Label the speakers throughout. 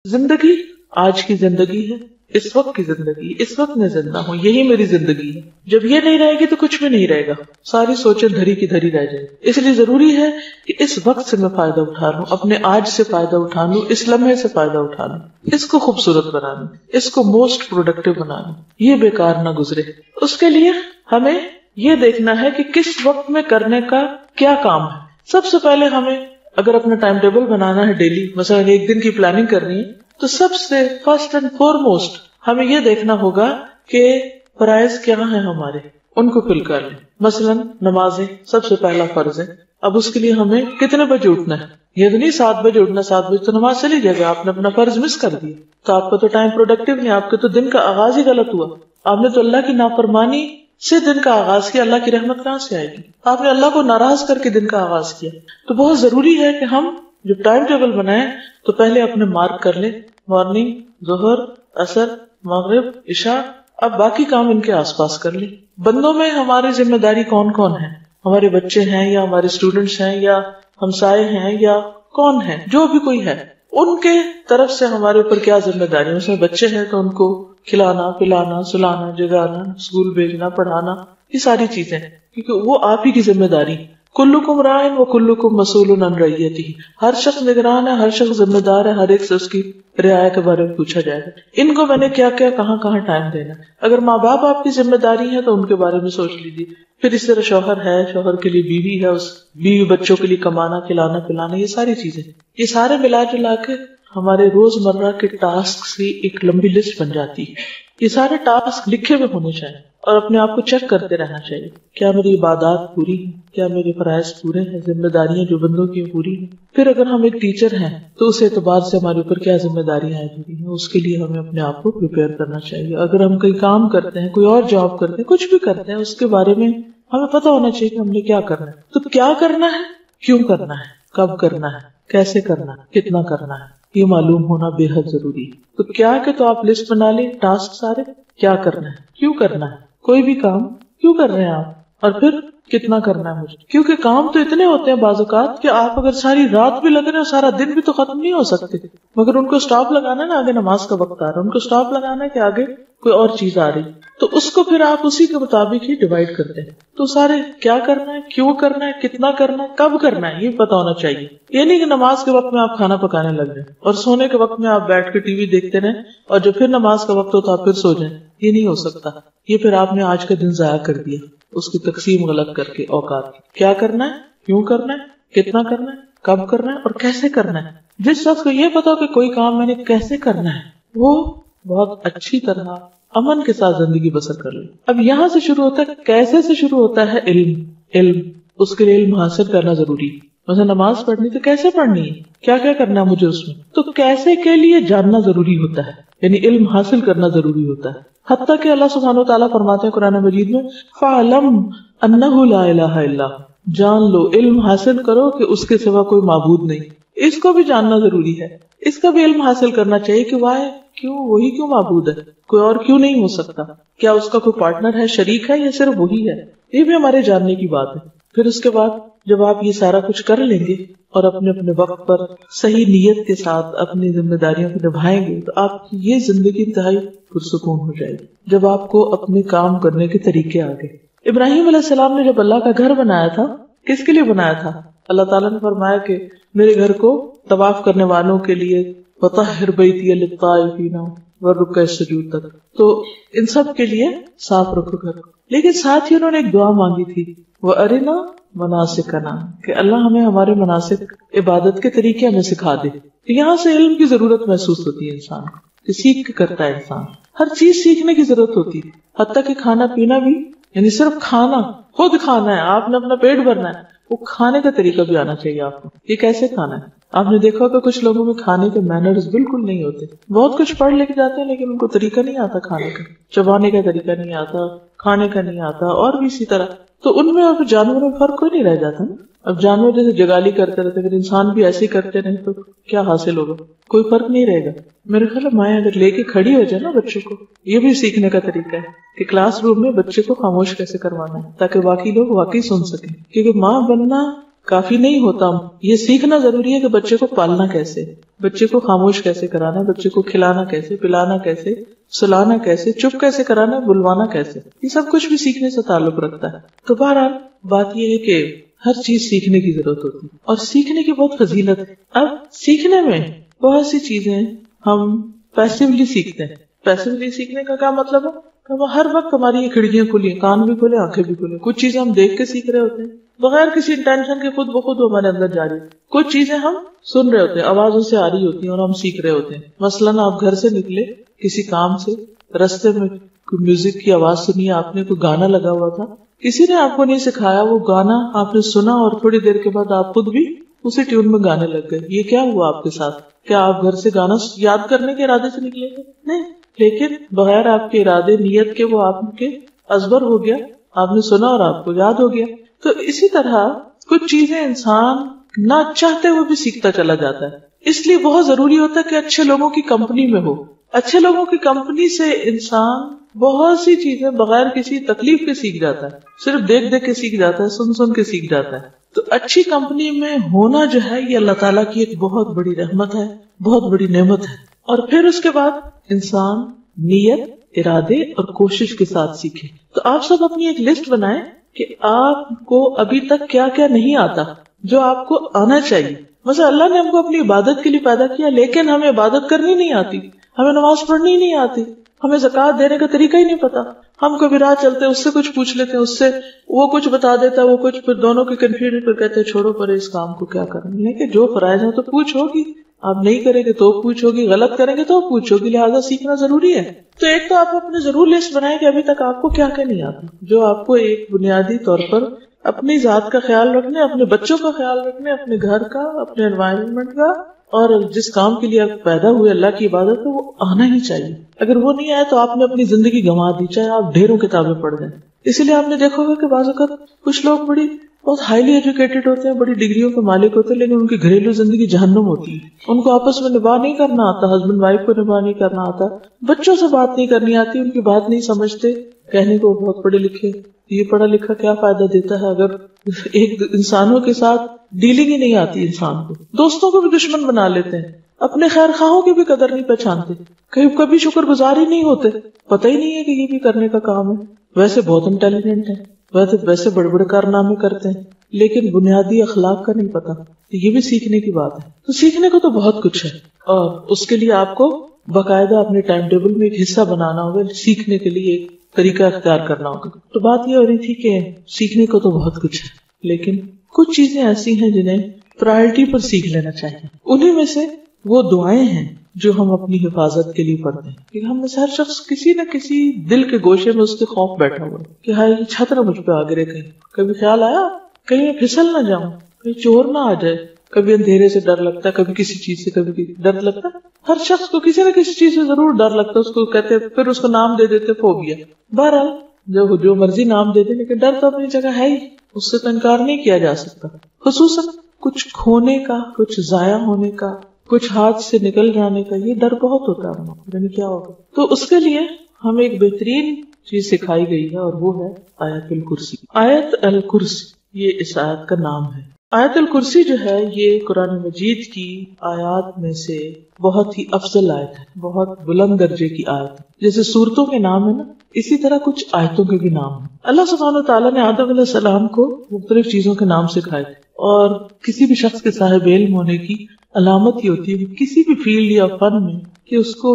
Speaker 1: زندگی آج کی زندگی ہے، اس وقت کی زندگی، اس وقت میں زندہ ہوں، یہی میری زندگی ہے. جب یہ نہیں رہے گی تو کچھ بھی نہیں رہے گا، ساری سوچیں دھری کی دھری رہ جائیں. اس لیے ضروری ہے کہ اس وقت سے میں فائدہ اٹھا لوں، اپنے آج سے فائدہ اٹھا لوں، اس لمحے سے فائدہ اٹھا لوں، اس کو خوبصورت بنا لوں، اس کو موسٹ پروڈکٹیو بنا لوں، یہ بیکار نہ گزرے. اس کے لیے ہمیں یہ دیکھنا ہے کہ کس وقت میں کرنے کا کیا کام ہے. سب سے پہلے ہمیں اگر اپنا ٹائم ٹیبل بنانا ہے ڈیلی، مثلا ایک دن کی پلاننگ کرنی ہے، تو سب سے فرسٹ اینڈ فورموسٹ ہمیں یہ دیکھنا ہوگا کہ فرائض کیا ہیں ہمارے، ان کو فل کر لیں. مثلا نمازیں سب سے پہلا فرض ہے. اب اس کے لیے ہمیں کتنے بجے اٹھنا ہے؟ یہ تو نہیں 7 بجے اٹھنا، 7 بجے تو نماز چلی جائے گا، آپ نے اپنا فرض مس کر دیا تو آپ کا تو ٹائم پروڈکٹیو نہیں، آپ کے تو دن کا آغاز ہی غلط ہوا. آپ نے تو اللہ کی نافرمانی سے دن کا آغاز کیا، اللہ کی رحمت کہاں سے آئے گی؟ آپ نے اللہ کو ناراض کر کے دن کا آغاز کیا. تو بہت ضروری ہے کہ ہم جب ٹائم ٹیبل بنائیں تو پہلے اپنے مارک کر لیں، مارننگ، ظہر، عصر، مغرب، عشاء. اب باقی کام ان کے آس پاس کر لیں. بندوں میں ہماری ذمہ داری کون کون ہے؟ ہمارے بچے ہیں یا ہمارے اسٹوڈنٹس ہیں یا ہمسائے ہیں یا کون ہیں، جو بھی کوئی ہے ان کے طرف سے ہمارے اوپر کیا ذمہ داری. اس میں بچے ہیں تو ان کو کھلانا، پلانا، سلانا، جگانا، اسکول بھیجنا، پڑھانا، یہ ساری چیزیں کیونکہ وہ آپ ہی کی ذمہ داری. کلکم راعٍ وکلکم مسئول عن رعیتہ، ہر شخص نگران ہے، ہر شخص ذمہ دار ہے، ہر ایک سے اس کی رعایا کے بارے میں پوچھا جائے گا. ان کو میں نے کیا کیا کہاں کہاں ٹائم دینا. اگر ماں باپ آپ کی ذمہ داری ہے تو ان کے بارے میں سوچ لیجیے. پھر اس طرح شوہر ہے، شوہر کے لیے بیوی ہے، اس بیوی بچوں کے لیے کمانا، کھلانا، پلانا، یہ ساری چیزیں، یہ سارے ملا جلا کے ہمارے روزمرہ کے ٹاسک کی ایک لمبی لسٹ بن جاتی ہے. یہ سارے ٹاسک لکھے ہوئے ہونے چاہیے اور اپنے آپ کو چیک کرتے رہنا چاہیے. کیا میری عبادات پوری ہیں؟ کیا میرے فرائض پورے ہیں؟ ذمہ داریاں جو بندوں کی پوری ہیں؟ پھر اگر ہم ایک ٹیچر ہیں تو اس اعتبار سے ہمارے اوپر کیا ذمہ داریاں ہیں، اس کے لیے ہمیں اپنے آپ کو پریپیئر کرنا چاہیے. اگر ہم کوئی کام کرتے ہیں، کوئی اور جاب کرتے ہیں، کچھ بھی کرتے ہیں، اس کے بارے میں ہمیں پتہ ہونا چاہیے کہ ہم نے کیا کرنا ہے. تو کیا کرنا ہے، کیوں کرنا ہے، کب کرنا ہے، کیسے کرنا ہے، کتنا کرنا ہے، یہ معلوم ہونا بے حد ضروری ہے. تو کیا کہ تو آپ لسٹ بنا لیں ٹاسک سارے، کیا کرنا ہے، کیوں کرنا ہے، کوئی بھی کام کیوں کر رہے ہیں آپ، اور پھر کتنا کرنا ہے مجھے. کیونکہ کام تو اتنے ہوتے ہیں بعض اوقات کہ آپ اگر ساری رات بھی لگ رہے ہیں، سارا دن بھی تو ختم نہیں ہو سکتے، مگر ان کو سٹاپ لگانا ہے نا، آگے نماز کا وقت آ رہا ہے، ان کو سٹاپ لگانا ہے کہ آگے کوئی اور چیز آ رہی، تو اس کو پھر آپ اسی کے مطابق ہی ڈیوائڈ کرتے ہیں. تو سارے کیا کرنا ہے، کیوں کرنا ہے، کتنا کرنا ہے، کب کرنا ہے، یہ پتا ہونا چاہیے. یہ نہیں کہ نماز کے وقت میں آپ کھانا پکانے لگ جائیں اور سونے کے وقت میں آپ بیٹھ کے ٹی وی دیکھتے رہیں اور جب پھر نماز کا وقت ہو تو آپ پھر سو جائیں. یہ نہیں ہو سکتا. یہ پھر آپ نے آج کا دن ضائع کر دیا اس کی تقسیم غلط کر کے اوقات. کیا کرنا ہے، کیوں کرنا ہے، کتنا کرنا ہے، کب کرنا ہے اور کیسے کرنا ہے. جس شخص کو یہ پتا ہو کہ کوئی کام میں نے کیسے کرنا ہے، وہ بہت اچھی طرح امن کے ساتھ زندگی بسر کر لے. اب یہاں سے شروع ہوتا ہے، کیسے سے شروع ہوتا ہے علم. اس کے لیے علم حاصل کرنا ضروری ہے. مثلا نماز پڑھنی تو کیسے پڑھنی ہے، کیا کیا کرنا ہے مجھے اس میں، تو کیسے کے لیے جاننا ضروری ہوتا ہے، یعنی علم حاصل کرنا ضروری ہوتا ہے. حتیٰ کہ اللہ سبحانہ وتعالیٰ فرماتے ہیں قرآن مجید میں فَاعْلَمْ أَنَّهُ لَا إِلَهَ إِلَّا هُوَ، جان لو، علم حاصل کرو کہ اس کے سوا کوئی معبود نہیں. اس کو بھی جاننا ضروری ہے، اس کا بھی علم حاصل کرنا چاہیے کہ واہ کیوں، وہی کیوں معبود ہے، کوئی اور کیوں نہیں ہو سکتا، کیا اس کا کوئی پارٹنر ہے، شریک ہے یا صرف وہی ہے. یہ بھی ہمارے جاننے کی بات ہے. پھر اس کے بعد جب آپ یہ سارا کچھ کر لیں گے اور اپنے اپنے وقت پر صحیح نیت کے ساتھ اپنی ذمہ داریوں کو نبھائیں گے تو آپ کی یہ زندگی انتہائی پرسکون ہو جائے گی جب آپ کو اپنے کام کرنے کے طریقے آ گئے. ابراہیم علیہ السلام نے جب اللہ کا گھر بنایا تھا، کس کے لیے بنایا تھا؟ اللہ تعالیٰ نے فرمایا کہ میرے گھر کو طواف کرنے والوں کے لیے وطہر بیتی للطائفین والرکع السجود تک، تو ان سب کے لیے صاف رکھو گھر. لیکن ساتھ ہی انہوں نے ایک دعا مانگی تھی، وَأَرِنَا مَنَاسِكَنَا، کہ اللہ ہمیں ہمارے مناسک عبادت کے طریقے ہمیں سکھا دے. یہاں سے علم کی ضرورت محسوس ہوتی ہے انسان کو کہ سیکھ کے کرتا ہے انسان، ہر چیز سیکھنے کی ضرورت ہوتی ہے، حتیٰ کہ کھانا پینا بھی، یعنی صرف کھانا، خود کھانا ہے، آپ نے اپنا پیٹ بھرنا ہے، وہ کھانے کا طریقہ بھی آنا چاہیے آپ کو، یہ کیسے کھانا ہے. آپ نے دیکھا کہ کچھ لوگوں میں کھانے کے مینرز بالکل نہیں ہوتے، بہت کچھ پڑھ لے کے جاتے ہیں لیکن ان کو طریقہ نہیں آتا کھانے کا، چبانے کا طریقہ نہیں آتا، کھانے کا نہیں آتا، اور بھی اسی طرح. تو ان میں اور جانوروں میں فرق کوئی نہیں رہ جاتا نا. اب جانور جیسے جگالی کرتے رہتے، اگر انسان بھی ایسے ہی کرتے رہے تو کیا حاصل ہوگا؟ کوئی فرق نہیں رہے گا. میرے خیال ہے مائیں اگر لے کے کھڑی ہو جائے نا بچوں کو، یہ بھی سیکھنے کا طریقہ ہے کہ کلاس روم میں بچے کو خاموش کیسے کروانا ہے تاکہ باقی لوگ واقعی سن سکیں. کیونکہ ماں بننا کافی نہیں ہوتا. یہ سیکھنا ضروری ہے کہ بچے کو پالنا کیسے، بچے کو خاموش کیسے کرانا ہے، بچے کو کھلانا کیسے، پلانا کیسے، سلانا کیسے، چپ کیسے کرانا ہے، بلوانا کیسے، یہ سب کچھ بھی سیکھنے سے تعلق رکھتا ہے. تو بہرحال بات یہ ہے کہ ہر چیز سیکھنے کی ضرورت ہوتی ہے اور سیکھنے کی بہت فضیلت ہے. اب سیکھنے میں بہت سی چیزیں ہم پیسیولی سیکھتے ہیں. پیسیولی سیکھنے کا کیا مطلب ہے کہ ہر وقت ہماری یہ کھڑکیاں کھلی ہیں، کان بھی کھلے، آنکھیں بھی کھلے. کچھ چیزیں ہم دیکھ کے سیکھ رہے ہوتے ہیں بغیر کسی انٹینشن کے، خود بخود ہمارے اندر جاری. کچھ چیزیں ہم سن رہے ہوتے ہیں، آوازوں سے آ رہی ہوتی ہیں اور ہم سیکھ رہے ہوتے ہیں. مثلاً آپ گھر سے نکلے کسی کام سے، رستے میں کوئی میوزک کی آواز سنی، آپ نے کوئی گانا لگا ہوا تھا، کسی نے آپ کو نہیں سکھایا، وہ گانا آپ نے سنا اور تھوڑی دیر کے بعد آپ خود بھی اسی ٹیون میں گانے لگ گئے. یہ کیا ہوا آپ کے ساتھ؟ کیا آپ گھر سے گانا یاد کرنے کے ارادے سے نکلے تھے؟ نہیں، لیکن بغیر آپ کے ارادے، نیت کے، وہ آپ کے ازبر ہو گیا، آپ نے سنا اور آپ کو یاد ہو گیا. تو اسی طرح کچھ چیزیں انسان نہ چاہتے ہوئے بھی سیکھتا چلا جاتا ہے. اس لیے بہت ضروری ہوتا ہے کہ اچھے لوگوں کی کمپنی میں ہو. اچھے لوگوں کی کمپنی سے انسان بہت سی چیزیں بغیر کسی تکلیف کے سیکھ جاتا ہے، صرف دیکھ دیکھ کے سیکھ جاتا ہے، سن سن کے سیکھ جاتا ہے. تو اچھی کمپنی میں ہونا جو ہے یہ اللہ تعالیٰ کی ایک بہت بڑی رحمت ہے، بہت بڑی نعمت ہے. اور پھر اس کے بعد انسان نیت، ارادے اور کوشش کے ساتھ سیکھے. تو آپ سب اپنی ایک لسٹ بنائیں کہ آپ کو ابھی تک کیا کیا نہیں آتا جو آپ کو آنا چاہیے. مثلا اللہ نے ہم کو اپنی عبادت کے لیے پیدا کیا، لیکن ہمیں عبادت کرنی نہیں آتی، ہمیں نماز پڑھنی نہیں آتی، ہمیں زکوٰۃ دینے کا طریقہ ہی نہیں پتا. ہم کبھی راہ چلتے اس سے کچھ پوچھ لیتے ہیں، اس سے وہ کچھ بتا دیتا ہے، وہ کچھ، پھر دونوں کی کنفیوژن، پھر کہتے ہیں چھوڑو پر اس کام کو کیا کرنا. لیکن جو فرائض ہے تو پوچھ ہوگی، آپ نہیں کریں گے تو پوچھ ہوگی، غلط کریں گے تو پوچھ ہوگی، لہٰذا سیکھنا ضروری ہے. تو ایک تو آپ اپنے ضرور لسٹ بنائیں کہ ابھی تک آپ کو کیا کیا نہیں آتا، جو آپ کو ایک بنیادی طور پر اپنی ذات کا خیال رکھنے، اپنے بچوں کا خیال رکھنے، اپنے گھر کا، اپنے انوائرمنٹ کا، اور جس کام کے لیے آپ پیدا ہوئے اللہ کی عبادت ہے، وہ آنا ہی چاہیے. اگر وہ نہیں آئے تو آپ نے اپنی زندگی گنوا دی، چاہے آپ ڈھیروں کتابیں پڑھ جائیں. اسی لیے آپ نے دیکھا ہوگا کہ بعض اوقات کچھ لوگ بہت ہائیلی ایجوکیٹڈ ہوتے ہیں، بڑی ڈگریوں کے مالک ہوتے ہیں، لیکن ان کی گھریلو زندگی جہنم ہوتی ہے. ان کو آپس میں نباہ نہیں کرنا آتا، ہسبینڈ وائف کو نباہ نہیں کرنا آتا، بچوں سے بات نہیں کرنی آتی، ان کی بات نہیں سمجھتے. کہنے کو بہت پڑھے لکھے، یہ پڑھا لکھا کیا فائدہ دیتا ہے اگر ایک انسانوں کے ساتھ ڈیلنگ ہی نہیں آتی انسان کو. دوستوں کو بھی دشمن بنا لیتے ہیں، اپنے خیر خواہوں کی بھی قدر نہیں پہچانتے، کبھی شکر گزار ہی نہیں ہوتے، پتہ ہی نہیں ہے کہ یہ بھی کرنے کا کام ہے. ویسے بہت انٹیلیجنٹ ہیں، ویسے بڑے بڑے کارنامے کرتے ہیں، لیکن بنیادی اخلاق کا نہیں پتا. یہ بھی سیکھنے کی بات ہے. تو سیکھنے کو تو بہت کچھ ہے، اور اس کے لیے آپ کو باقاعدہ اپنے ٹائم ٹیبل میں ایک حصہ بنانا ہوگا، سیکھنے کے لیے ایک طریقہ اختیار کرنا ہوگا. تو بات یہ ہو رہی تھی کہ سیکھنے کو تو بہت کچھ ہے، لیکن کچھ چیزیں ایسی ہیں جنہیں پرائرٹی پر سیکھ لینا چاہیے. انہیں میں سے وہ دعائیں ہیں جو ہم اپنی حفاظت کے لیے پڑھتے ہیں. کہ ہم میں سے ہر شخص کسی نہ کسی دل کے گوشے میں اس کے خوف بیٹھا ہوا ہے کہ ہائی یہ چھت نہ مجھ پہ آ گرے. کہیں کبھی خیال آیا کہیں میں پھسل نہ جاؤں، کہیں چور نہ آ جائے. کبھی اندھیرے سے ڈر لگتا ہے، کبھی کسی چیز سے کبھی ڈر لگتا ہے. ہر شخص کو کسی نہ کسی چیز سے ضرور ڈر لگتا ہے. اس کو کہتے پھر اس کو نام دے دیتے فوبیا. بہرحال جو مرضی نام دے دے، لیکن ڈر تو اپنی جگہ ہے ہی، اس سے تو انکار نہیں کیا جا سکتا. خصوصاً کچھ کھونے کا، کچھ ضائع ہونے کا، کچھ ہاتھ سے نکل جانے کا، یہ ڈر بہت ہوتا ہے. یعنی کیا ہوگا؟ تو اس کے لیے ہمیں ایک بہترین چیز سکھائی گئی ہے، اور وہ ہے آیت الکرسی. آیت الکرسی یہ اس آیت کا نام ہے. آیت الکرسی جو ہے یہ قرآن مجید کی آیات میں سے بہت ہی افضل آیت ہے، بہت بلند درجے کی آیت ہے. جیسے سورتوں کے نام ہے نا، اسی طرح کچھ آیتوں کے بھی نام ہیں. اللہ سبحانہ وتعالیٰ نے آدم علیہ السلام کو مختلف چیزوں کے نام سکھائے تھے، اور کسی بھی شخص کے صاحب علم ہونے کی علامت یہ ہوتی ہے کسی بھی فیلڈ یا فن میں کہ اس کو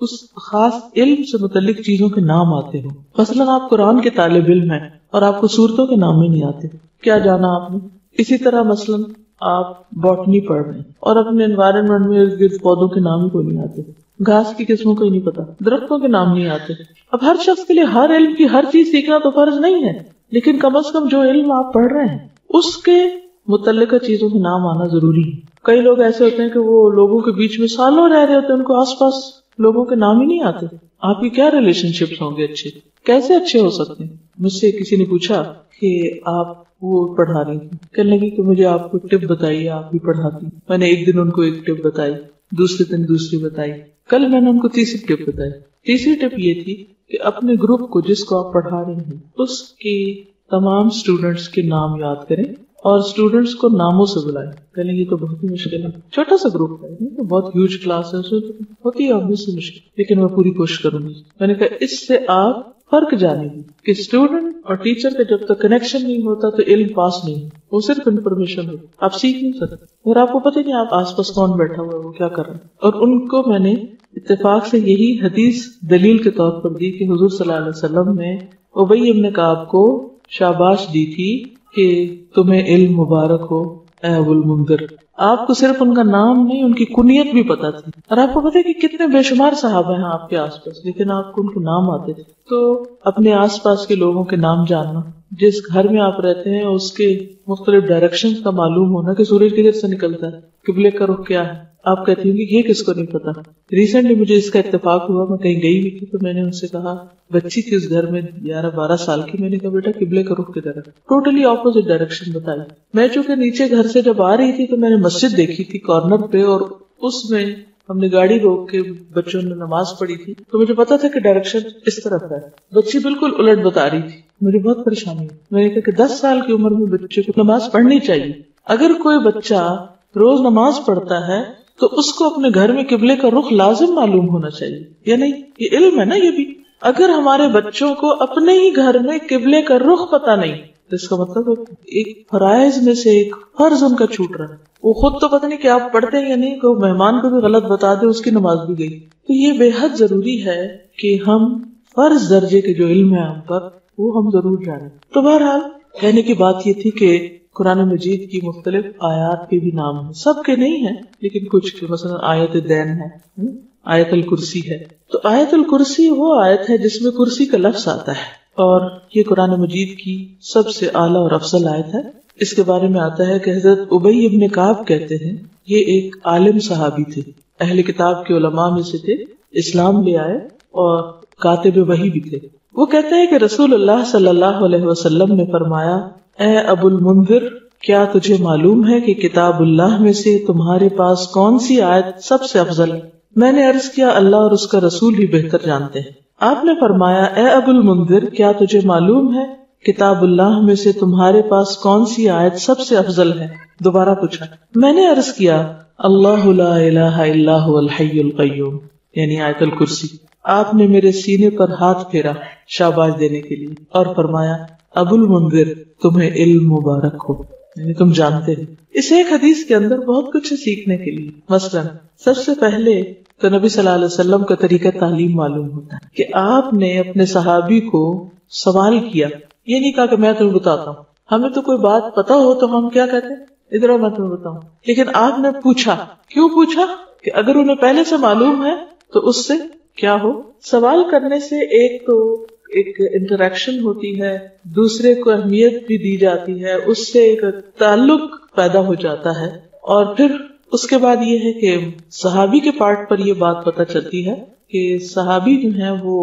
Speaker 1: اس خاص علم سے متعلق چیزوں کے نام آتے ہوں. مثلاً آپ قرآن کے طالب علم ہیں اور آپ کو سورتوں کے نام ہی نہیں آتے، کیا جانا آپ نے. اسی طرح مثلاً آپ باٹنی پڑھ رہے ہیں اور اپنے انوائرمنٹ میں ارد گرد پودوں کے نام ہی کو نہیں آتے، گھاس کی قسموں کو ہی نہیں پتا، درختوں کے نام نہیں آتے. اب ہر شخص کے لیے ہر علم کی ہر چیز سیکھنا تو فرض نہیں ہے، لیکن کم از کم جو علم آپ پڑھ رہے ہیں اس کے متعلقہ چیزوں کے نام آنا ضروری ہے. کئی لوگ ایسے ہوتے ہیں کہ وہ لوگوں کے بیچ میں سالوں رہ رہے ہوتے ہیں، ان کو آس پاس لوگوں کے نام ہی نہیں آتے. آپ کی کیا ریلیشن شپس ہوں گے اچھے، کیسے اچھے ہو سکتے ہیں. مجھ سے کسی نے پوچھا کہ آپ وہ پڑھا رہی تھی، کہنے لگی کہ مجھے آپ کو ٹپ بتائیے، آپ بھی پڑھاتی. میں نے ایک دن ان کو ایک ٹپ بتائی، دوسرے دن دوسری بتائی، کل میں نے ان کو تیسری ٹپ بتائی. تیسری ٹپ یہ تھی کہ اپنے گروپ کو جس کو آپ پڑھا رہے ہیں اس کی تمام اسٹوڈینٹس کے نام یاد کریں اور اسٹوڈینٹس کو ناموں سے بلائیں. کہنے یہ تو بہت ہی مشکل ہے, چھوٹا سا گروپ ہے, تو بہت ہیوج کلاس ہے, اس میں ہوتی ہے obviously مشکل, لیکن میں پوری کوشش کروں گی. میں نے کہا اس سے آپ فرق جانیں گے کہ اسٹوڈنٹ اور ٹیچر کا جب تک کنیکشن نہیں ہوتا تو علم پاس نہیں, وہ صرف انفارمیشن ہو, آپ سیکھ نہیں سکتے. اور آپ کو پتہ نہیں آپ آس پاس کون بیٹھا ہوا ہے, وہ کیا کر رہا ہے. اور ان کو میں نے اتفاق سے یہی حدیث دلیل کے طور پر دی کہ حضور صلی اللہ علیہ وسلم نے ابی ابن کعب کو شاباش دی تھی کہ تمہیں علم مبارک ہو اے ابو المنذر. آپ کو صرف ان کا نام نہیں, ان کی کنیت بھی پتا تھی. اور آپ کو پتا ہے کہ کتنے بے شمار صحابہ ہیں آپ کے آس پاس, لیکن آپ کو ان کے نام آتے تھے. تو اپنے آس پاس کے لوگوں کے نام جاننا, جس گھر میں آپ رہتے ہیں اس کے مختلف ڈائریکشن کا معلوم ہونا کہ سورج کدھر سے نکلتا ہے, قبلے کا رخ کیا ہے. آپ کہتی ہوں کہ یہ کس کو نہیں پتا. ریسنٹلی مجھے اس کا اتفاق ہوا, میں کہیں گئی ہوئی تھی تو میں نے ان سے کہا, بچی تھی اس گھر میں 11-12 سال کی, میں نے کہا بیٹا قبلے کا رخ کدھر ہے, ٹوٹلی اپوزٹ ڈائریکشن بتائی. میں چونکہ نیچے گھر سے جب آ رہی تھی تو میں نے مسجد دیکھی تھی کارنر پہ, اور اس میں ہم نے گاڑی روک کے بچوں نے نماز پڑھی تھی, تو مجھے پتا تھا کہ ڈائریکشن اس طرف ہے. بچی بالکل الٹ بتا رہی تھی, مجھے بہت پریشانی ہوئی. میں نے کہا کہ 10 سال کی عمر میں بچے کو نماز پڑھنی چاہیے. اگر کوئی بچہ روز نماز پڑھتا ہے تو اس کو اپنے گھر میں قبلے کا رخ لازم معلوم ہونا چاہیے, یا نہیں؟ یہ علم ہے نا یہ بھی. اگر ہمارے بچوں کو اپنے ہی گھر میں قبلے کا رخ پتا نہیں تو اس کا مطلب ایک فرائض میں سے ایک فرض ان کا چھوٹ رہا ہے. وہ خود تو پتہ نہیں کہ آپ پڑھتے ہیں یا نہیں, کہ مہمان کو بھی غلط بتا دے, اس کی نماز بھی گئی. تو یہ بے حد ضروری ہے کہ ہم فرض درجے کے جو علم ہے ہم پر وہ ہم ضرور جانیں. تو بہرحال کہنے کی بات یہ تھی کہ قرآن مجید کی مختلف آیات کے بھی نام ہیں, سب کے نہیں ہیں لیکن کچھ کے, مثلا آیت دین ہے, آیت الکرسی ہے. تو آیت الکرسی وہ آیت ہے جس میں کرسی کا لفظ آتا ہے, اور یہ قرآن مجید کی سب سے اعلیٰ اور افضل آیت ہے. اس کے بارے میں آتا ہے کہ حضرت ابی ابن کعب کہتے ہیں, یہ ایک عالم صحابی تھے, اہل کتاب کے علماء میں سے تھے, اسلام لے آئے اور کاتب وحی بھی تھے. وہ کہتے ہیں کہ رسول اللہ صلی اللہ علیہ وسلم نے فرمایا, اے ابو المنذر, کیا تجھے معلوم ہے کہ کتاب اللہ میں سے تمہارے پاس کون سی آیت سب سے افضل ہے؟ میں نے عرض کیا, اللہ اور اس کا رسول ہی بہتر جانتے ہیں. آپ نے فرمایا, اے ابو المنذر, کیا تجھے معلوم ہے کتاب اللہ میں سے تمہارے پاس کون سی آیت سب سے افضل ہے؟ دوبارہ پوچھا. میں نے عرض کیا, اللہ لا الہ الا هو الحی القیوم, یعنی آیت الکرسی. آپ نے میرے سینے پر ہاتھ پھیرا شاباش دینے کے لیے اور فرمایا, ابو المنذر, تمہیں علم مبارک ہو, یعنی تم جانتے ہیں. اس ایک حدیث کے اندر بہت کچھ ہے سیکھنے کے لیے. مثلا سب سے پہلے تو نبی صلی اللہ علیہ وسلم کا طریقہ تعلیم معلوم ہوتا ہے کہ آپ نے اپنے صحابی کو سوال کیا, یہ نہیں کہا کہ میں تمہیں بتاتا ہوں. ہمیں تو کوئی بات پتا ہو تو ہم کیا کہتے ہیں, ادھر میں تمہیں بتاؤں. لیکن آپ نے پوچھا. کیوں پوچھا؟ کہ اگر انہیں پہلے سے معلوم ہے تو اس سے کیا ہو. سوال کرنے سے ایک تو ایک انٹریکشن ہوتی ہے, دوسرے کو اہمیت بھی دی جاتی ہے, اس سے ایک تعلق پیدا ہو جاتا ہے. اور پھر اس کے بعد یہ ہے کہ صحابی کے پارٹ پر یہ بات پتہ چلتی ہے کہ صحابی جو ہیں وہ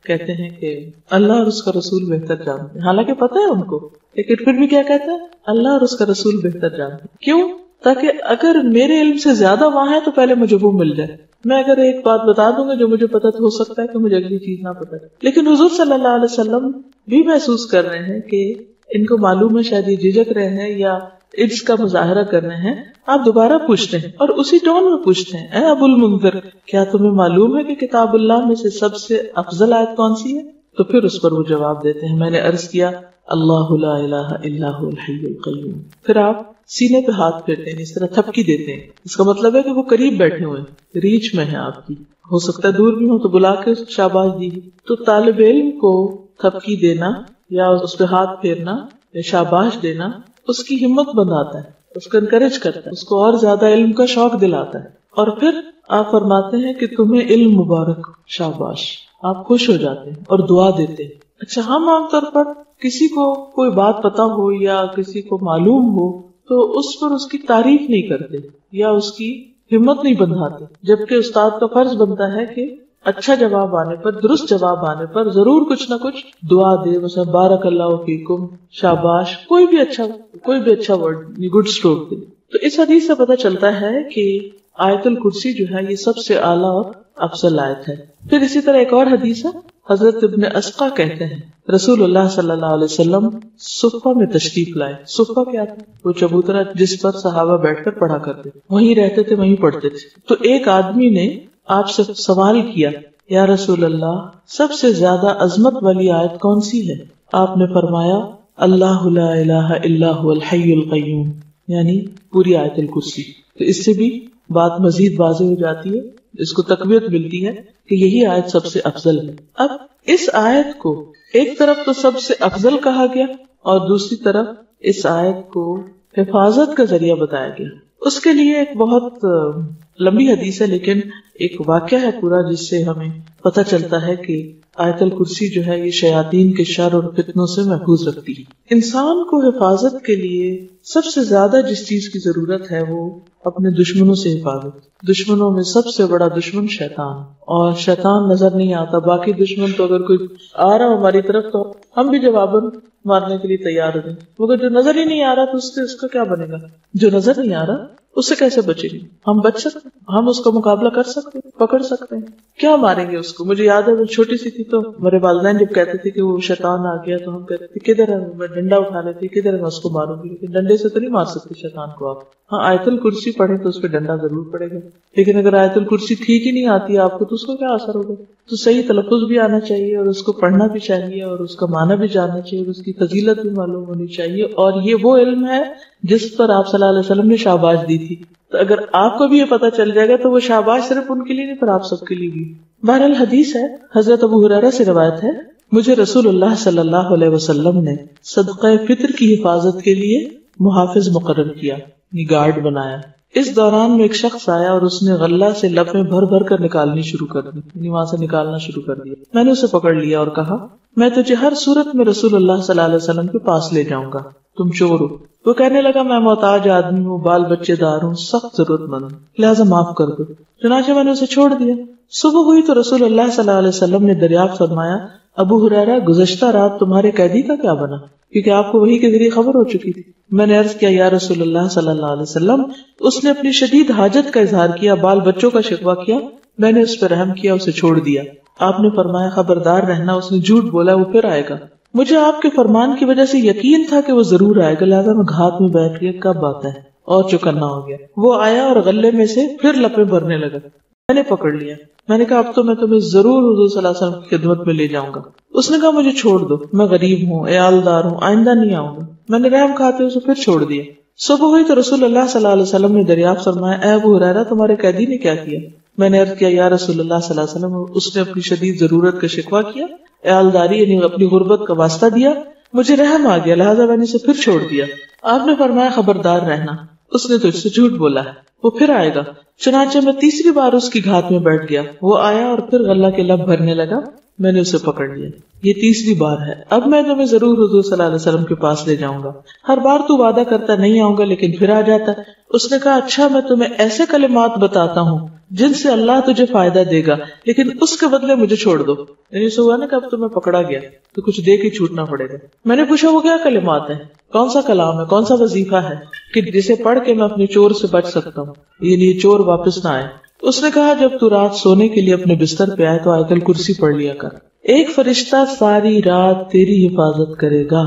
Speaker 1: کہتے ہیں کہ اللہ اور اس کا رسول بہتر جانتے ہیں, حالانکہ پتہ ہے ان کو, لیکن پھر بھی کیا کہتے ہیں, اللہ اور اس کا رسول بہتر جانتے ہیں. کیوں؟ تاکہ اگر میرے علم سے زیادہ وہاں ہے تو پہلے مجھے وہ مل جائے. میں اگر ایک بات بتا دوں گا جو مجھے پتا تو ہو سکتا ہے کہ مجھے اگلی چیز نہ پتا. لیکن حضور صلی اللہ علیہ وسلم بھی محسوس کر رہے ہیں کہ ان کو معلوم ہے, شاید یہ جھجک رہے ہیں یا عجز کا مظاہرہ کر رہے ہیں. آپ دوبارہ پوچھتے ہیں اور اسی ٹون میں پوچھتے ہیں, اے ابو المنذر, کیا تمہیں معلوم ہے کہ کتاب اللہ میں سے سب سے افضل آیت کون سی ہے؟ تو پھر اس پر وہ جواب دیتے ہیں, میں نے عرض کیا, اللہ لا الہ الا هو الحی القیوم. پھر آپ سینے پہ ہاتھ پھیرتے ہیں, اس طرح تھپکی دیتے ہیں. اس کا مطلب ہے کہ وہ قریب بیٹھے ہوئے ہیں, ریچ میں ہیں آپ کی. ہو سکتا ہے دور بھی ہو تو بلا کے شاباش دی. تو طالب علم کو تھپکی دینا یا اس پہ ہاتھ پھیرنا یا شاباش دینا اس کی ہمت بندھاتا ہے, اس کو انکریج کرتا ہے, اس کو اور زیادہ علم کا شوق دلاتا ہے. اور پھر آپ فرماتے ہیں کہ تمہیں علم مبارک, شاباش. آپ خوش ہو جاتے ہیں اور دعا دیتے ہیں. اچھا, ہم عام طور پر کسی کو کوئی بات پتا ہو یا کسی کو معلوم ہو تو اس پر اس کی تعریف نہیں کرتے یا اس کی ہمت نہیں بندھاتے, جبکہ استاد کا فرض بنتا ہے کہ اچھا جواب آنے پر, درست جواب آنے پر ضرور کچھ نہ کچھ دعا دے, مثلا بارک اللہ فیکم, شاباش, کوئی بھی اچھا ورڈ, گڈ اسٹروک دے. تو اس حدیث سے پتہ چلتا ہے کہ آیت الکرسی جو ہے یہ سب سے اعلیٰ اور افضل آیت ہے. پھر اسی طرح ایک اور حدیث ہے, حضرت ابن اسقا کہتے ہیں رسول اللہ صلی اللہ علیہ وسلم صفہ میں تشریف لائے. صفہ کیا تھا؟ وہ چبوترا جس پر صحابہ بیٹھ کر پڑھا کرتے تھے, وہیں رہتے تھے, وہیں پڑھتے تھے. تو ایک آدمی نے آپ سے سوال کیا, یا رسول اللہ سب سے زیادہ عظمت والی آیت کون سی ہے؟ آپ نے فرمایا اللہ لا الہ الا هو الحی القیوم, یعنی پوری آیت الکرسی. تو اس سے بھی بات مزید واضح ہو جاتی ہے, اس کو تقویت ملتی ہے کہ یہی آیت سب سے افضل ہے. اب اس آیت کو ایک طرف تو سب سے افضل کہا گیا اور دوسری طرف اس آیت کو حفاظت کا ذریعہ بتایا گیا. اس کے لیے ایک بہت لمبی حدیث ہے, لیکن ایک واقعہ ہے پورا جس سے ہمیں پتہ چلتا ہے کہ آیت الکرسی جو ہے یہ شیاطین کے شر اور فتنوں سے محفوظ رکھتی ہے. انسان کو حفاظت کے لیے سب سے زیادہ جس چیز کی ضرورت ہے وہ اپنے دشمنوں سے حفاظت. دشمنوں میں سب سے بڑا دشمن شیطان, اور شیطان نظر نہیں آتا. باقی دشمن تو اگر کوئی آ رہا ہماری طرف تو ہم بھی جواباً مارنے کے لیے تیار ہو جائیں, مگر جو نظر ہی نہیں آ رہا تو اس کا کیا بنے گا؟ جو نظر نہیں آ رہا اس سے کیسے بچیں گے؟ ہم بچ سکتے, ہم اس کا مقابلہ کر سکتے, پکڑ سکتے ہیں, کیا ماریں گے اس کو؟ مجھے یاد ہے وہ چھوٹی سی تھی تو میرے والدین جب کہتے تھے کہ وہ شیطان آ گیا تو ہم کہتے تھے کدھر ہے, میں ڈنڈا اٹھا لیتی, کدھر ہے میں اس کو ماروں گی. لیکن ڈنڈے سے تو نہیں مار سکتے شیطان کو آپ. ہاں آیت الکرسی پڑھیں تو اس پہ ڈنڈا ضرور پڑے گا, لیکن اگر آیت الکرسی ٹھیک ہی نہیں آتی آپ کو تو اس کو کیا اثر ہوگا؟ تو صحیح تلفظ بھی آنا چاہیے اور اس کو پڑھنا بھی چاہیے اور اس کا معنی بھی جاننا چاہیے اور اس کی فضیلت بھی معلوم ہونی چاہیے. اور یہ وہ علم ہے جس پر آپ صلی اللہ علیہ وسلم نے شاباش دی تھی. تو اگر آپ کو بھی یہ پتہ چل جائے گا تو وہ شاباش صرف ان کے لیے نہیں پر آپ سب کے لیے بھی. بہرحال حدیث ہے, حضرت ابو ہریرہ سے روایت ہے, مجھے رسول اللہ صلی اللہ علیہ وسلم نے صدقہ فطر کی حفاظت کے لیے محافظ مقرر کیا, گارڈ بنایا. اس دوران میں ایک شخص آیا اور اس نے غلہ سے لپیں بھر بھر کر نکالنی شروع کر دی, یعنی وہاں سے نکالنا شروع کر دیا. میں نے اسے پکڑ لیا اور کہا میں تجھے ہر صورت میں رسول اللہ صلی اللہ علیہ وسلم کے پاس لے جاؤں گا, تم چور ہو. وہ کہنے لگا میں محتاج آدمی ہوں, بال بچے دار ہوں, سخت ضرورت مند ہوں, لہٰذا معاف کر دو. چنانچہ میں نے اسے چھوڑ دیا. صبح ہوئی تو رسول اللہ صلی اللہ علیہ وسلم نے دریافت فرمایا ابو ہریرہ گزشتہ رات تمہارے قیدی کا کیا بنا؟ کیونکہ آپ کو وحی کے ذریعے خبر ہو چکی تھی. میں نے عرض کیا یا رسول اللہ صلی اللہ علیہ وسلم اس نے اپنی شدید حاجت کا اظہار کیا, بال بچوں کا شکوہ کیا, میں نے اس پر رحم کیا, اسے چھوڑ دیا. آپ نے فرمایا خبردار رہنا, اس نے جھوٹ بولا, وہ پھر آئے گا. مجھے آپ کے فرمان کی وجہ سے یقین تھا کہ وہ ضرور آئے گا, لہٰذا میں گھات میں بیٹھ گیا, کب آتا ہے, اور چوکنا ہو گیا. وہ آیا اور غلے میں سے پھر لپیں بھرنے لگا. میں نے پکڑ لیا, میں نے کہا اب تو میں تمہیں ضرور حضور صلی اللہ علیہ وسلم کی خدمت میں لے جاؤں گا. اس نے کہا مجھے چھوڑ دو, میں غریب ہوں, عیالدار ہوں, آئندہ نہیں آؤں گا. میں نے رحم کھاتے اسے پھر چھوڑ دیا. صبح ہوئی تو رسول اللہ صلی اللہ علیہ وسلم نے دریافت فرمایا اے ابو ہریرہ تمہارے قیدی نے کیا کیا؟ میں نے عرض کیا یا رسول اللہ صلی اللہ علیہ وسلم اس نے اپنی شدید ضرورت کا شکوہ کیا, عیالداری یعنی اپنی غربت کا واسطہ دیا, مجھے رحم آ گیا, لہٰذا میں نے اسے پھر چھوڑ دیا. آپ نے فرمایا خبردار رہنا, اس نے تجھ سے جھوٹ بولا ہے, وہ پھر آئے گا. چنانچہ میں تیسری بار اس کی گھات میں بیٹھ گیا, وہ آیا اور پھر غلہ کے لب بھرنے لگا, میں نے اسے پکڑ لیا. یہ تیسری بار ہے, اب میں تمہیں ضرور حضور صلی اللہ علیہ وسلم کے پاس لے جاؤں گا. ہر بار تو وعدہ کرتا نہیں آؤں گا لیکن پھر آ جاتا. اس نے کہا اچھا میں تمہیں ایسے کلمات بتاتا ہوں جن سے اللہ تجھے فائدہ دے گا, لیکن اس کے بدلے مجھے چھوڑ دو. یعنی اسے ہوا نا کہ اب تمہیں پکڑا گیا تو کچھ دے کے چھوٹنا پڑے گا. میں نے پوچھا وہ کیا کلمات ہیں, کون سا کلام ہے, کون سا وظیفہ ہے کہ جسے پڑھ کے میں اپنے چور سے بچ سکتا ہوں, یعنی چور واپس نہ آئے. اس نے کہا جب تو رات سونے کے لیے اپنے بستر پہ آئے تو آیت الکرسی پڑھ لیا کر. ایک فرشتہ ساری رات تیری حفاظت کرے گا,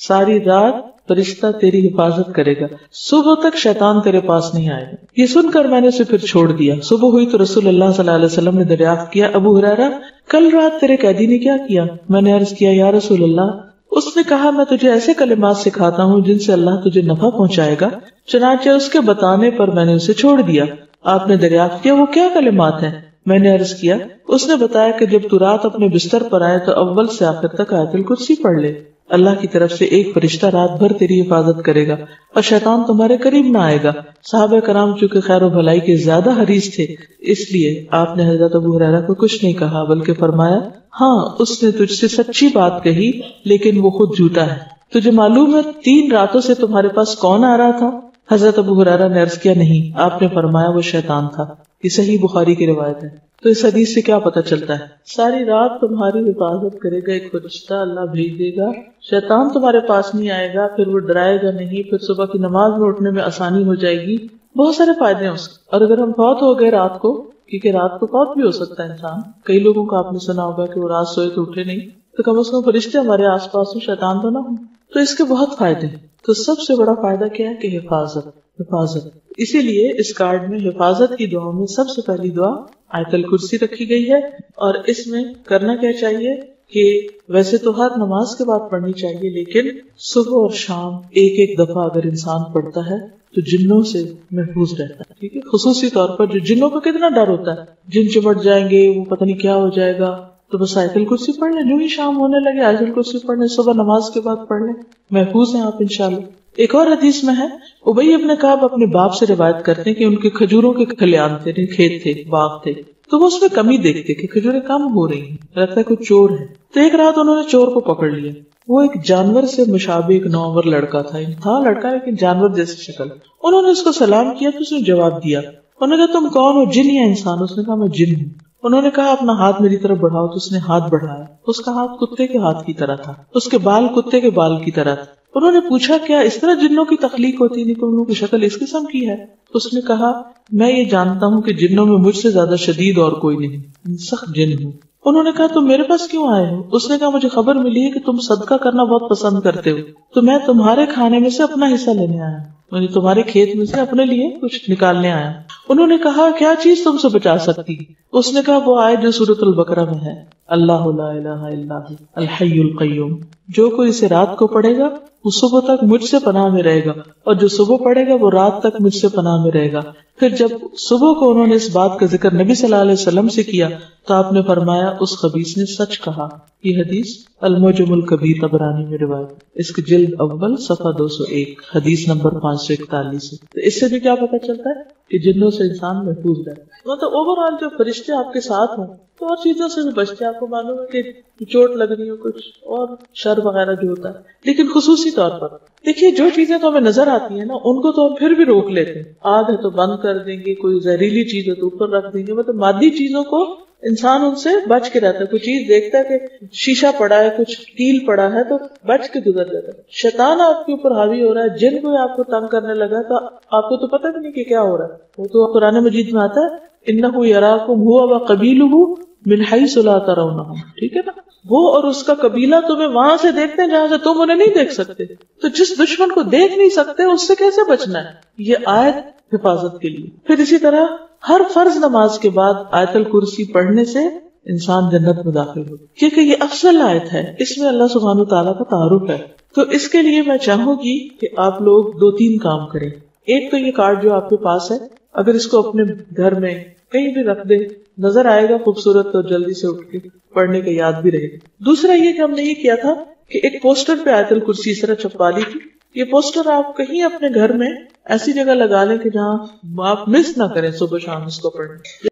Speaker 1: ساری رات فرشتہ تیری حفاظت کرے گا, صبح تک شیطان تیرے پاس نہیں آئے گا. یہ سن کر میں نے اسے پھر چھوڑ دیا. صبح ہوئی تو رسول اللہ صلی اللہ علیہ وسلم نے دریافت کیا ابو ہریرہ کل رات تیرے قیدی نے کیا کیا؟ میں نے عرض کیا یا رسول اللہ اس نے کہا میں تجھے ایسے کلمات سکھاتا ہوں جن سے اللہ تجھے نفع پہنچائے گا. چنانچہ اس کے بتانے پر میں نے اسے چھوڑ دیا. آپ نے دریافت کیا وہ کیا کلمات ہیں؟ میں نے عرض کیا. اس نے بتایا کہ جب تو رات اپنے بستر پر آئے تو اول سے آخر تک آیت الکرسی پڑھ لے. اللہ کی طرف سے ایک فرشتہ رات بھر تیری حفاظت کرے گا اور شیطان تمہارے قریب نہ آئے گا. صحابہ کرام چونکہ خیر و بھلائی کے زیادہ حریص تھے اس لیے آپ نے حضرت ابو ہریرہ کو کچھ نہیں کہا بلکہ فرمایا ہاں اس نے تجھ سے سچی بات کہی لیکن وہ خود جھوٹا ہے. تجھے معلوم ہے 3 راتوں سے تمہارے پاس کون آ رہا تھا؟ حضرت ابو ہریرہ نے عرض کیا نہیں. آپ نے فرمایا وہ شیطان تھا. یہ صحیح بخاری کی روایت ہے. تو اس حدیث سے کیا پتہ چلتا ہے؟ ساری رات تمہاری حفاظت کرے گا ایک فرشتہ, اللہ بھیج دے گا, شیطان تمہارے پاس نہیں آئے گا, پھر وہ ڈرائے گا نہیں, پھر صبح کی نماز میں اٹھنے میں آسانی ہو جائے گی, بہت سارے فائدے ہیں اس کے. اور اگر ہم فوت ہو گئے رات کو، کیونکہ رات کو فوت بھی ہو سکتا ہے انسان، کئی لوگوں کو آپ نے سنا ہوگا کہ وہ رات سوئے تو اٹھے نہیں، تو کم از کم فرشتے ہمارے آس پاس میں، شیطان تو نہ ہوں. تو اس کے بہت فائدے ہیں. تو سب سے بڑا فائدہ کیا ہے کہ حفاظت. اسی لیے اس کارڈ میں حفاظت کی دعاؤں میں سب سے پہلی دعا آیت الکرسی رکھی گئی ہے. اور اس میں کرنا کیا چاہیے کہ ویسے تو ہر نماز کے بعد پڑھنی چاہیے، لیکن صبح اور شام ایک دفعہ اگر انسان پڑھتا ہے تو جنوں سے محفوظ رہتا ہے. ٹھیک ہے، خصوصی طور پر جو جنوں کا کتنا ڈر ہوتا ہے، جن چمٹ جائیں گے، وہ پتہ نہیں کیا ہو جائے گا، تو بس آیت الکرسی پڑھ لیں. جو ہی شام ہونے لگے آیت الکرسی پڑھ لیں، صبح نماز کے بعد پڑھ لیں، محفوظ ہیں آپ انشاءاللہ. ایک اور حدیث میں ہے، ابی ابن کعب اپنے باپ سے روایت کرتے ہیں کہ ان کے کھجوروں کے کھلیان تھے، کھیت تھے، باغ تھے، تو وہ اس میں کمی دیکھتے کہ کھجوریں کم ہو رہی ہیں، لگتا ہے کوئی چور ہے. تو ایک رات انہوں نے چور کو پکڑ لیا. وہ ایک جانور سے مشابہ ایک نوعمر لڑکا تھا لڑکا لیکن جانور جیسی شکل. انہوں نے اس کو سلام کیا تو اس نے جواب دیا. انہوں نے کہا تم کون ہو، جن یا انسان؟ اس نے کہا میں جن ہوں. انہوں نے کہا اپنا ہاتھ میری طرف بڑھاؤ، تو اس نے ہاتھ بڑھایا. اس کا ہاتھ کتے کے ہاتھ کی طرح تھا، اس کے بال کتے کے بال کی طرح تھے. انہوں نے پوچھا کیا اس طرح جنوں کی تخلیق ہوتی ہے؟ ان کی شکل اس قسم کی ہے. اس نے کہا میں یہ جانتا ہوں کہ جنوں میں مجھ سے زیادہ شدید اور کوئی نہیں، سخت جن ہوں. انہوں نے کہا تم میرے پاس کیوں آئے ہو؟ اس نے کہا مجھے خبر ملی ہے کہ تم صدقہ کرنا بہت پسند کرتے ہو، تو میں تمہارے کھانے میں سے اپنا حصہ لینے آیا، یعنی تمہارے کھیت میں سے اپنے لیے کچھ نکالنے آیا. انہوں نے کہا کیا چیز تم سے بچا سکتی؟ اس نے کہا وہ آیت جو سورۃ البقرہ میں ہے، اللہ لا الہ الا هو الحی القیوم. جو کوئی اسے رات کو پڑھے گا وہ صبح تک مجھ سے پناہ میں رہے گا، اور جو صبح پڑھے گا وہ رات تک مجھ سے پناہ میں رہے گا. پھر جب صبح کو انہوں نے اس بات کا ذکر نبی صلی اللہ علیہ وسلم سے کیا تو آپ نے فرمایا اس خبیث نے سچ کہا. یہ حدیث المعجم الکبیر طبرانی میں روایت، اس کی جلد اول صفحہ 201، حدیث نمبر 541. تو اس سے بھی کیا پتہ چلتا ہے کہ جنوں سے انسان محفوظ رہے. مطلب اوور آل جو فرشتے آپ کے ساتھ ہوں تو اور چیزوں سے بھی بچتے. آپ کو معلوم ہے کہ چوٹ لگ رہی ہو، کچھ اور شر وغیرہ جو ہوتا ہے، لیکن خصوصی طور پر دیکھیے جو چیزیں تو ہمیں نظر آتی ہیں نا ان کو تو ہم پھر بھی روک لیتے ہیں. آگ ہے تو بند کر دیں گے، کوئی زہریلی چیز ہے تو اوپر رکھ دیں گے. مطلب مادی چیزوں کو انسان ان سے بچ کے رہتا ہے. کوئی چیز دیکھتا ہے کہ شیشہ پڑا ہے، کچھ کیل پڑا ہے تو بچ کے گزر جاتا ہے. شیطان آپ کے اوپر حاوی ہو رہا ہے، جن کوئی آپ کو تنگ کرنے لگا تو آپ کو تو پتہ بھی نہیں کہ کیا ہو رہا ہے. وہ تو قرآن مجید میں آتا ہے انہ یراکم هو وقبیلہ من حیث لا ترونہم. ٹھیک ہے نا، وہ اور اس کا قبیلہ تمہیں وہاں سے دیکھتے ہیں جہاں سے تم انہیں نہیں دیکھ سکتے. تو جس دشمن کو دیکھ نہیں سکتے اس سے کیسے بچنا ہے؟ یہ آیت حفاظت کے لیے. پھر اسی طرح ہر فرض نماز کے بعد آیت الکرسی پڑھنے سے انسان جنت میں داخل ہو، کیونکہ یہ افضل آیت ہے، اس میں اللہ سبحانہ وتعالیٰ کا تعارف ہے. تو اس کے لیے میں چاہوں گی کہ آپ لوگ 2-3 کام کریں. ایک تو یہ کارڈ جو آپ کے پاس ہے، اگر اس کو اپنے گھر میں کہیں بھی رکھ دے، نظر آئے گا خوبصورت، تو جلدی سے اٹھ کے پڑھنے کا یاد بھی رہے. دوسرا یہ کہ ہم نے یہ کیا تھا کہ ایک پوسٹر پہ آیت الکرسی اس طرح چھپا لی تھی. یہ پوسٹر آپ کہیں اپنے گھر میں ایسی جگہ لگا لیں کہ جہاں آپ مس نہ کریں صبح شام اس کو پڑھیں.